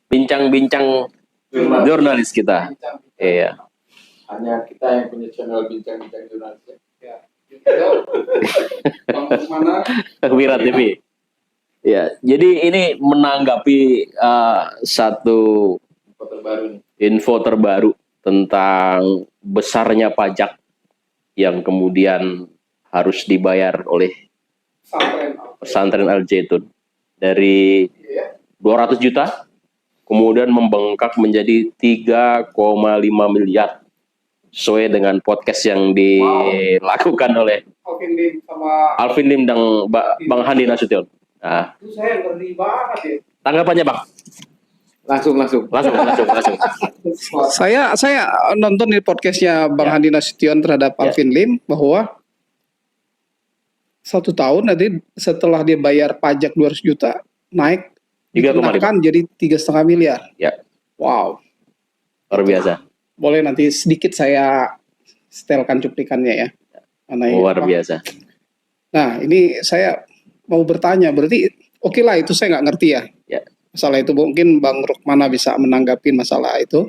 bincang-bincang jurnalis kita. Iya. Hanya kita yang punya channel bincang-bincang jurnalis. Ya. Mana? Wira TV. Ya, jadi ini menanggapi satu info terbaru tentang besarnya pajak yang kemudian harus dibayar oleh pesantren Al Zaitun dari 200 juta kemudian membengkak menjadi 3,5 miliar sesuai dengan podcast yang dilakukan oleh Alvin Lim dan Bang Handi Nasution. Nah, Itu saya ngeri banget ya. tanggapannya Bang? Langsung. Saya nonton di podcastnya Bang Handi Nasution terhadap Alvin Lim bahwa 1 tahun nanti setelah dia bayar pajak 200 juta naik 3,5 jadi 3,5 miliar. Ya. Wow. Luar biasa. Boleh nanti sedikit saya setelkan cuplikannya ya. Luar biasa. Nah ini saya mau bertanya, berarti oke lah itu saya nggak ngerti ya. Masalah itu mungkin Bang Rukmana bisa menanggapi masalah itu.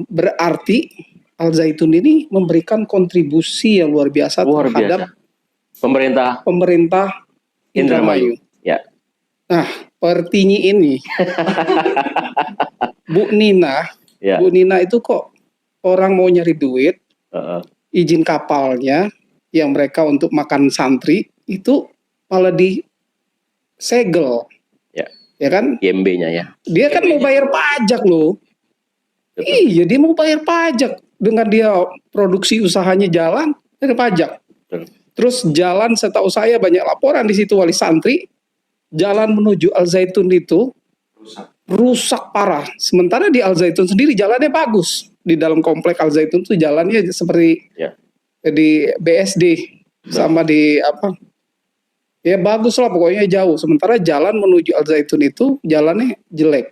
Berarti Al Zaitun ini memberikan kontribusi yang luar biasa terhadap pemerintah Indramayu. Ya. Nah, pertinyi ini Bu Nina itu kok orang mau nyari duit, izin kapalnya yang mereka untuk makan santri itu malah disegel. Ya kan? IMB-nya ya. Dia kan mau bayar pajak loh. Betul. Iya, dia mau bayar pajak. Dengan dia produksi usahanya jalan, bayar pajak. Betul. Terus jalan, setahu saya banyak laporan di situ wali santri, jalan menuju Al Zaitun itu rusak parah. Sementara di Al Zaitun sendiri jalannya bagus. Di dalam komplek Al Zaitun itu jalannya seperti di BSD sama di apa? Ya bagus lah pokoknya jauh. Sementara jalan menuju Al Zaitun itu jalannya jelek.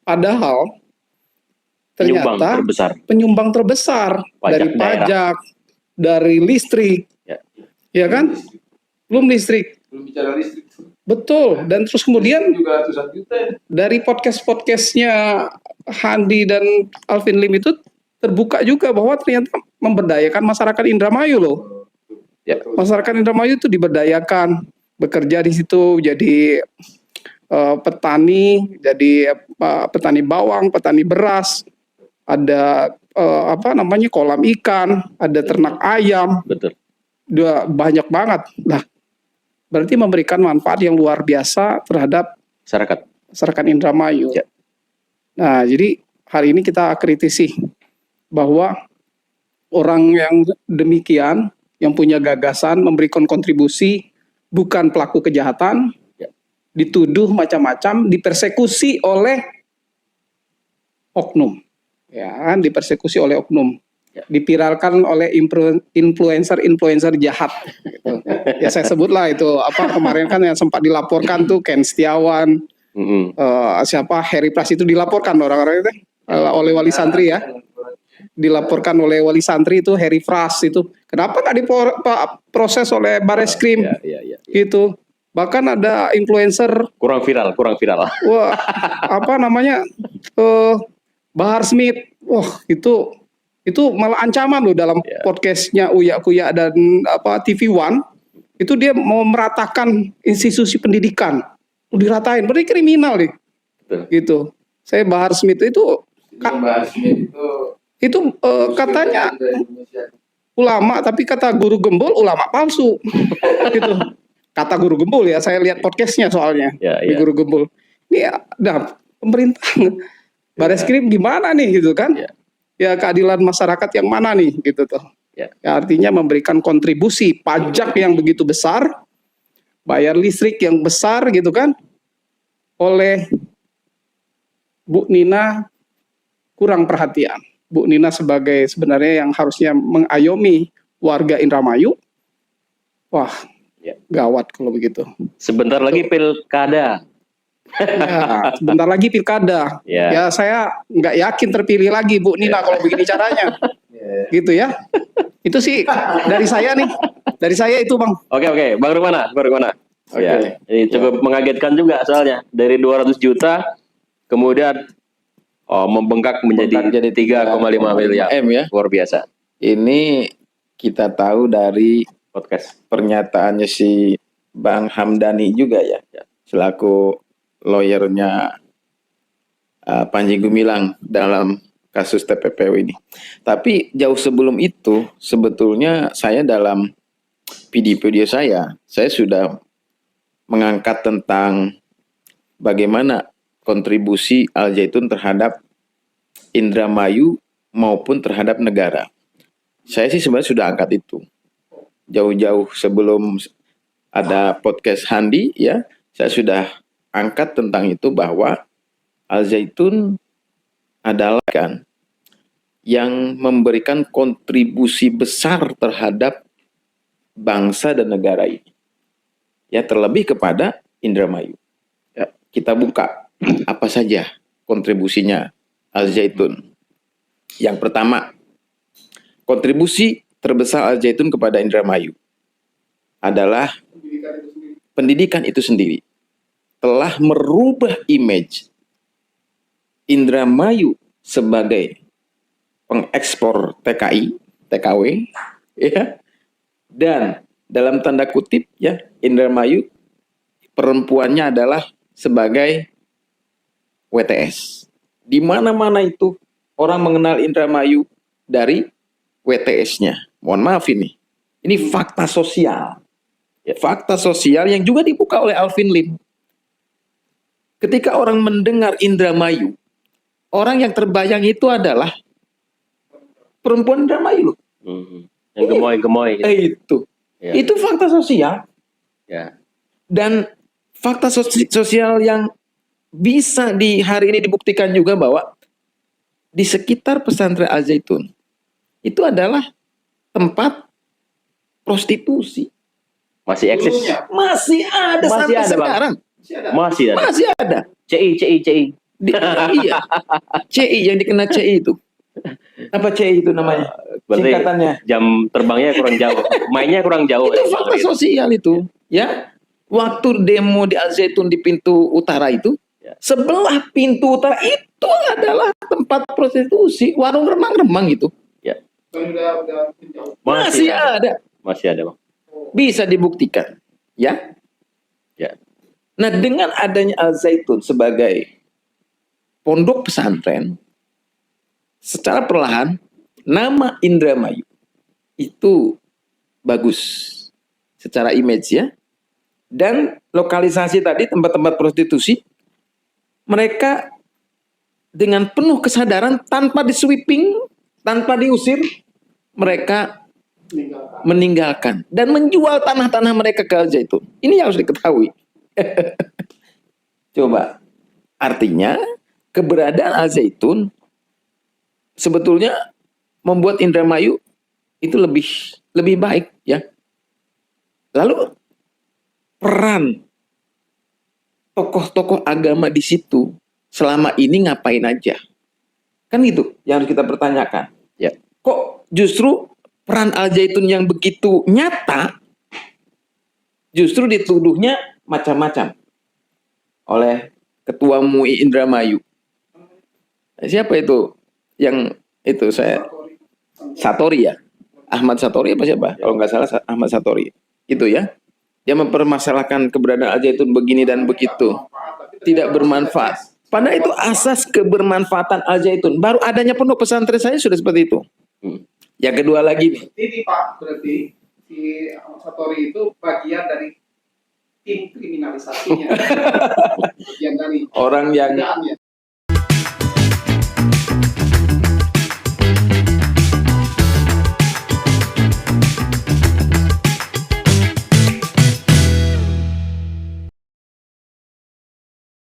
Padahal ternyata penyumbang terbesar dari pajak, dari listrik, ya kan? Belum listrik. Belum bicara listrik. Betul. Dan terus kemudian juga ratusan juta. Dari podcastnya Handi dan Alvin Lim itu terbuka juga bahwa ternyata memberdayakan masyarakat Indramayu loh. Masyarakat Indramayu itu diberdayakan, bekerja di situ jadi petani, jadi petani bawang, petani beras, ada kolam ikan, ada ternak ayam. Betul. Banyak banget. Nah, berarti memberikan manfaat yang luar biasa terhadap masyarakat Indramayu. Nah, jadi hari ini kita kritisi bahwa orang yang demikian, yang punya gagasan, memberikan kontribusi, bukan pelaku kejahatan, dituduh macam-macam, dipersekusi oleh oknum. Ya kan, dipersekusi oleh oknum. Dipiralkan oleh influencer jahat. Gitu. Ya saya sebutlah itu, kemarin kan yang sempat dilaporkan tuh Ken Setiawan, Harry Pras itu dilaporkan orang-orang itu oleh wali santri ya. Dilaporkan oleh wali santri itu Harry Pras itu. Kenapa nggak diproses oleh Bareskrim? Gitu. Bahkan ada influencer kurang viral. Wah, Bahar Smith. Wah, itu malah ancaman loh dalam podcastnya Uya Kuya dan TV One. Itu dia mau meratakan institusi pendidikan. Diratain, berarti kriminal nih. Gitu. Saya Bahar Smith itu katanya ulama, tapi kata Guru Gembul ulama palsu. Gitu. Kata Guru Gembul ya, saya lihat podcastnya soalnya di Guru Gembul. Ini pemerintah Bareskrim gimana nih gitu kan? Ya keadilan masyarakat yang mana nih gitu tuh. Ya artinya memberikan kontribusi pajak yang begitu besar, bayar listrik yang besar gitu kan, oleh Bu Nina kurang perhatian. Bu Nina sebenarnya yang harusnya mengayomi warga Indramayu, wah gawat kalau begitu. Sebentar lagi pilkada. Ya, sebentar lagi pilkada. Ya saya nggak yakin terpilih lagi Bu Nina kalau begini caranya. Gitu ya. Itu sih dari saya nih. Dari saya itu Bang. Oke. Bang Rukmana. Ya, ini cukup mengagetkan juga soalnya. Dari 200 juta kemudian membengkak menjadi 3,5 miliar. M ya. Luar biasa. Ini kita tahu dari Podcast. pernyataannya si Bang Hamdani juga ya, selaku lawyernya Panji Gumilang dalam kasus TPPU ini. Tapi jauh sebelum itu, sebetulnya saya dalam video saya sudah mengangkat tentang bagaimana kontribusi Al Zaitun terhadap Indramayu maupun terhadap negara. Saya sih sebenarnya sudah angkat itu. Jauh-jauh sebelum ada podcast Handi ya, saya sudah angkat tentang itu bahwa Al Zaitun adalah kan yang memberikan kontribusi besar terhadap bangsa dan negara ini. Ya, terlebih kepada Indramayu. Ya, kita buka apa saja kontribusinya Al Zaitun. Yang pertama, kontribusi terbesar Al Zaitun kepada Indramayu adalah pendidikan itu sendiri. Telah merubah image Indramayu sebagai pengekspor TKI, TKW, ya. Dan dalam tanda kutip ya, Indramayu perempuannya adalah sebagai WTS. Di mana-mana itu orang mengenal Indramayu dari WTS-nya. Mohon maaf ini. Ini fakta sosial. Ya, fakta sosial yang juga dibuka oleh Alvin Lim. Ketika orang mendengar Indramayu, orang yang terbayang itu adalah perempuan Indramayu. Yang gemoy-gemoy. Itu. Ya. Itu fakta sosial. Ya. Dan fakta sosial yang bisa di hari ini dibuktikan juga bahwa di sekitar pesantren Al Zaitun itu adalah tempat prostitusi. Masih eksis. Masih ada sampai sekarang. Masih ada. CI. Iya. CI yang dikenal CI itu. Apa CI itu namanya? Singkatannya. Jam terbangnya kurang jauh. Mainnya kurang jauh. Itu fakta sosial itu. Ya. Waktu demo di Al Zaitun di pintu utara itu, sebelah pintu utara itu adalah tempat prostitusi, warung remang-remang itu. Ya. Masih ada. Masih ada, Bang. Bisa dibuktikan, ya. Ya. Nah, dengan adanya Al Zaitun sebagai pondok pesantren, secara perlahan nama Indramayu itu bagus secara image ya. Dan lokalisasi tadi tempat-tempat prostitusi, mereka dengan penuh kesadaran tanpa di-sweeping, tanpa diusir, mereka meninggalkan dan menjual tanah-tanah mereka ke Al Zaitun. Ini yang harus diketahui. Coba, artinya keberadaan Al Zaitun sebetulnya membuat Indramayu itu lebih baik ya. Lalu peran tokoh-tokoh agama di situ selama ini ngapain aja? Kan gitu yang harus kita pertanyakan. Ya. Kok justru peran Al Zaitun yang begitu nyata justru dituduhnya macam-macam oleh Ketua MUI Indramayu. Siapa itu? Yang itu saya Satori ya? Ahmad Satori apa siapa? Kalau nggak salah Ahmad Satori. Itu ya. Dia mempermasalahkan keberadaan Al Zaitun begini dan begitu. Tidak bermanfaat. Padahal itu asas kebermanfaatan Al Zaitun. Baru adanya pondok pesantren saya sudah seperti itu. Yang kedua lagi nih. Ini Pak, berarti si Ahmad Satori itu bagian dari tim kriminalisasinya. Bagian dari orang yang